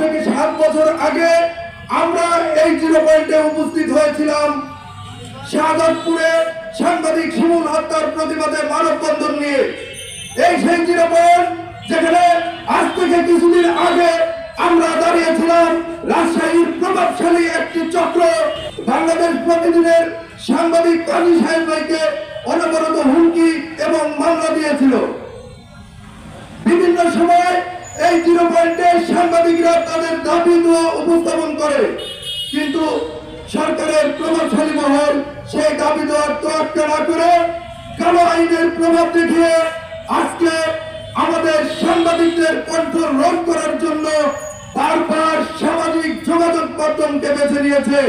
থেকে 7 বছর আগে আমরা এই জিরো পয়েন্টে উপস্থিত হয়েছিলাম শাহজাদপুরে সাংবাদিক শিমুল হত্যার প্রতিবাদে মানববন্ধন নিয়ে। এই সেই জিরো পয়েন্ট যেখানে আজ থেকে কিছুদিন আগে আমরা দাঁড়িয়েছিলাম রাজশাহীর প্রভাবশালী একটি চক্র বাংলাদেশ প্রতিদিনের সাংবাদিক কাজী সাহেব ভাইকে অনবরত হুমকি এবং মামলা দিয়েছিল। বিভিন্ন সময় এই জিরো পয়েন্টে সাংবাদিকরা তাদের দাবি উপস্থাপন করে, কিন্তু সরকারের প্রভাবশালী মহল সেই দাবি দেওয়ার তোয়াক্কা না করে কালো আইনের প্রভাব দেখিয়ে আজকে আমাদের সাংবাদিকদের কণ্ঠ রোধ করার জন্য বারবার সামাজিক যোগাযোগ মাধ্যমকে বেছে নিয়েছে।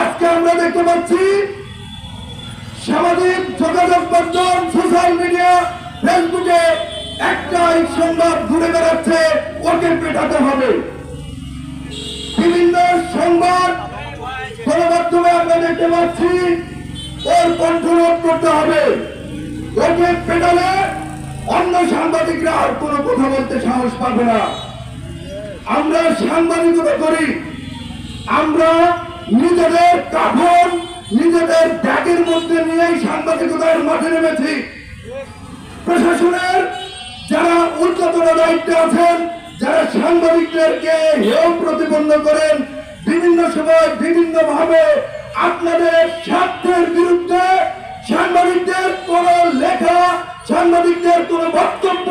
আজকে আমরা দেখতে পাচ্ছি সামাজিক যোগাযোগ মাধ্যম সোশ্যাল মিডিয়া ফেসবুকে একটাই সংবাদ ঘুরে বেড়াচ্ছে, ওকে পেটাতে হবে। বিভিন্ন সংবাদ গণমাধ্যমে আমরা দেখতে পাচ্ছি ওর কণ্ঠ রোধ করতে হবে, ওকে পেটালে অন্য সাংবাদিকরা আর কোনো কথা বলতে সাহস পাবে না। আমরা সাংবাদিকতা করি, আমরা নিজেদের কাপড় নিজেদের ব্যাগের মধ্যে নিয়েই সাংবাদিকতার মাঠে নেমেছি। প্রশাসনের যারা উচ্চতর দায়িত্বে আছেন, যারা সাংবাদিকদেরকে হেয় প্রতিপন্ন করেন, বিভিন্ন সময় বিভিন্ন ভাবে আপনাদের স্বার্থের বিরুদ্ধে সাংবাদিকদের কোন লেখা, সাংবাদিকদের কোন বক্তব্য,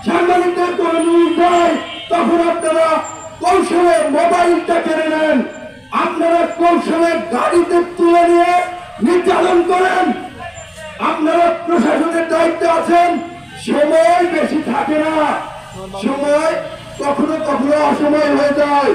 সাংবাদিকদের কোন নিউজ দেয়, তখন আপনারা কৌশলে মোবাইলটা কেড়ে নেন, আপনারা কৌশলে গাড়িতে তুলে নিয়ে নির্যাতন করেন। আপনারা প্রশাসনের দায়িত্বে আছেন, সময় বেশি থাকে না, সময় কখনো কখনো অসময় হয়ে যায়।